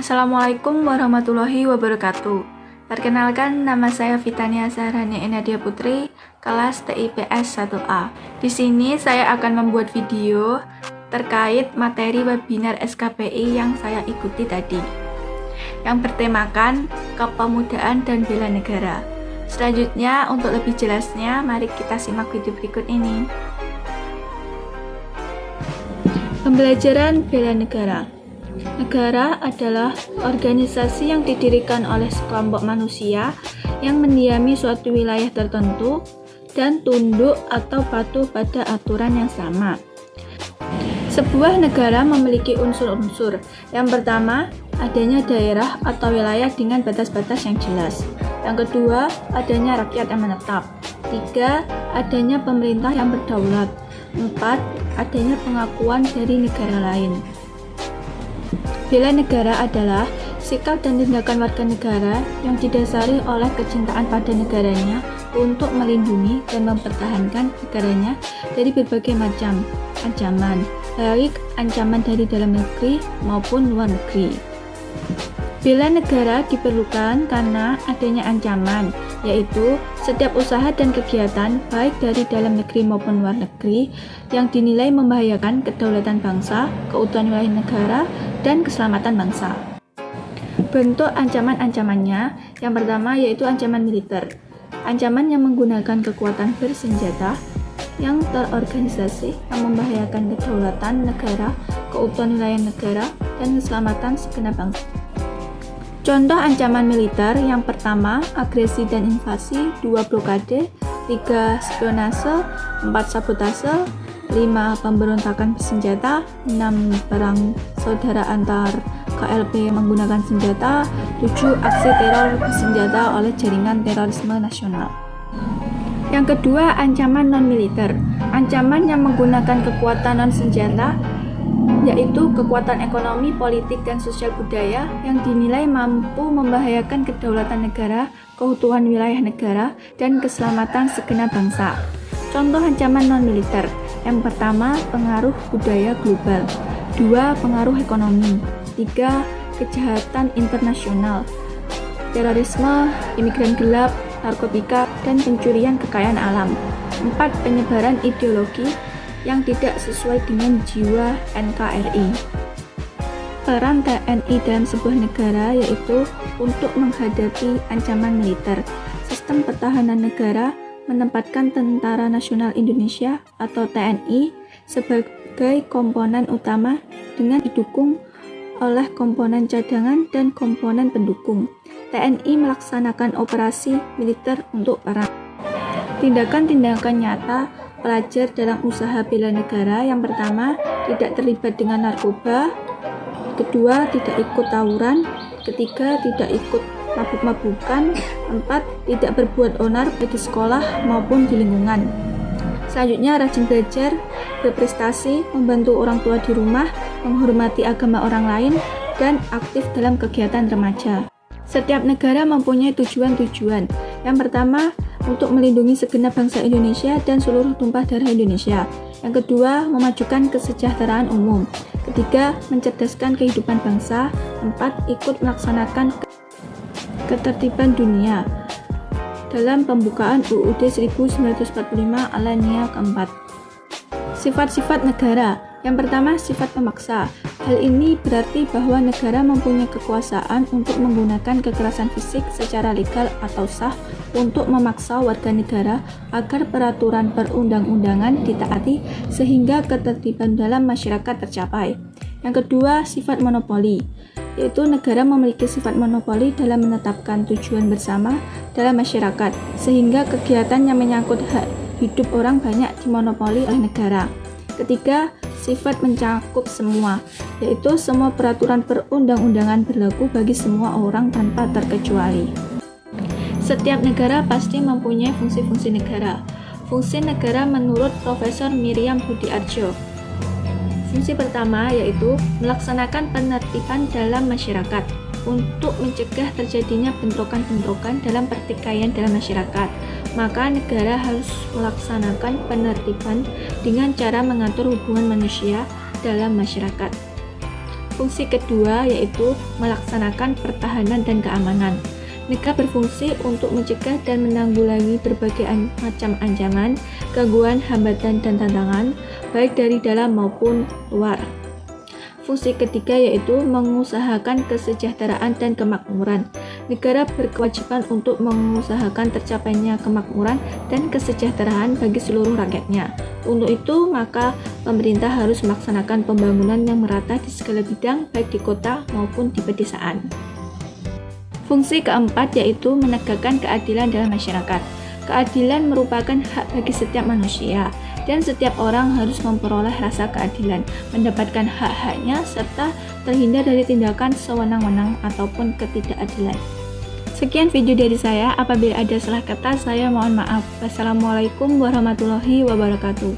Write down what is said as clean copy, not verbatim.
Assalamualaikum warahmatullahi wabarakatuh. Perkenalkan, nama saya Vitania Zahrania Enadia Putri, kelas TIPS 1A. Di sini saya akan membuat video terkait materi webinar SKPI yang saya ikuti tadi, yang bertemakan kepemudaan dan bela negara. Selanjutnya, untuk lebih jelasnya, mari kita simak video berikut ini. Pembelajaran bela negara. Negara adalah organisasi yang didirikan oleh sekelompok manusia yang mendiami suatu wilayah tertentu dan tunduk atau patuh pada aturan yang sama. Sebuah negara memiliki unsur-unsur. Yang pertama, adanya daerah atau wilayah dengan batas-batas yang jelas. Yang kedua, adanya rakyat yang menetap. 3, adanya pemerintah yang berdaulat. 4, adanya pengakuan dari negara lain. Bela negara adalah sikap dan tindakan warga negara yang didasari oleh kecintaan pada negaranya untuk melindungi dan mempertahankan negaranya dari berbagai macam ancaman, baik ancaman dari dalam negeri maupun luar negeri. Bela negara diperlukan karena adanya ancaman, yaitu setiap usaha dan kegiatan baik dari dalam negeri maupun luar negeri yang dinilai membahayakan kedaulatan bangsa, keutuhan wilayah negara, dan keselamatan bangsa. Bentuk ancaman-ancamannya, yang pertama yaitu ancaman militer. Ancaman yang menggunakan kekuatan bersenjata yang terorganisasi yang membahayakan kedaulatan negara, keutuhan wilayah negara, dan keselamatan segenap bangsa. Contoh ancaman militer yang pertama, agresi dan invasi, 2 blokade, 3 spionase, 4 sabotase, 5 pemberontakan bersenjata, 6 perang saudara antar KLP menggunakan senjata, 7 aksi teror bersenjata oleh jaringan terorisme nasional. Yang kedua, ancaman non-militer. Ancaman yang menggunakan kekuatan non-senjata, yaitu kekuatan ekonomi, politik, dan sosial budaya yang dinilai mampu membahayakan kedaulatan negara, keutuhan wilayah negara, dan keselamatan segenap bangsa. Contoh ancaman non-militer. Yang pertama, pengaruh budaya global. 2, pengaruh ekonomi. 3, kejahatan internasional, terorisme, imigran gelap, narkotika, dan pencurian kekayaan alam. 4, penyebaran ideologi yang tidak sesuai dengan jiwa NKRI. Peran TNI dalam sebuah negara yaitu untuk menghadapi ancaman militer. Sistem pertahanan negara menempatkan Tentara Nasional Indonesia atau TNI sebagai komponen utama dengan didukung oleh komponen cadangan dan komponen pendukung. TNI melaksanakan operasi militer untuk perang. Tindakan-tindakan nyata pelajar dalam usaha bela negara, yang pertama, tidak terlibat dengan narkoba, kedua, tidak ikut tawuran, ketiga, tidak ikut mabuk-mabukan, 4, tidak berbuat onar baik di sekolah maupun di lingkungan. Selanjutnya, rajin belajar, berprestasi, membantu orang tua di rumah, menghormati agama orang lain, dan aktif dalam kegiatan remaja. Setiap negara mempunyai tujuan-tujuan. Yang pertama, untuk melindungi segenap bangsa Indonesia dan seluruh tumpah darah Indonesia. Yang kedua, memajukan kesejahteraan umum. Ketiga, mencerdaskan kehidupan bangsa. 4, ikut melaksanakan ketertiban dunia dalam pembukaan UUD 1945 alinea keempat. Sifat-sifat negara. Yang pertama, sifat pemaksa. Hal ini berarti bahwa negara mempunyai kekuasaan untuk menggunakan kekerasan fisik secara legal atau sah untuk memaksa warga negara agar peraturan perundang-undangan ditaati sehingga ketertiban dalam masyarakat tercapai. Yang kedua, sifat monopoli, yaitu negara memiliki sifat monopoli dalam menetapkan tujuan bersama dalam masyarakat sehingga kegiatan yang menyangkut hak hidup orang banyak dimonopoli oleh negara. Ketiga, sifat mencakup semua, yaitu semua peraturan perundang-undangan berlaku bagi semua orang tanpa terkecuali. Setiap negara pasti mempunyai fungsi-fungsi negara. Fungsi negara menurut Profesor Miriam Budiarjo. Fungsi pertama yaitu melaksanakan penertiban dalam masyarakat untuk mencegah terjadinya bentrokan-bentrokan dalam pertikaian dalam masyarakat. Maka negara harus melaksanakan penertiban dengan cara mengatur hubungan manusia dalam masyarakat. Fungsi kedua yaitu melaksanakan pertahanan dan keamanan. Negara berfungsi untuk mencegah dan menanggulangi berbagai macam ancaman, gangguan, hambatan, dan tantangan, baik dari dalam maupun luar. Fungsi ketiga yaitu mengusahakan kesejahteraan dan kemakmuran. Negara berkewajiban untuk mengusahakan tercapainya kemakmuran dan kesejahteraan bagi seluruh rakyatnya. Untuk itu, maka pemerintah harus melaksanakan pembangunan yang merata di segala bidang, baik di kota maupun di pedesaan. Fungsi keempat yaitu menegakkan keadilan dalam masyarakat. Keadilan merupakan hak bagi setiap manusia, dan setiap orang harus memperoleh rasa keadilan, mendapatkan hak-haknya, serta terhindar dari tindakan sewenang-wenang ataupun ketidakadilan. Sekian video dari saya. Apabila ada salah kata, saya mohon maaf. Wassalamualaikum warahmatullahi wabarakatuh.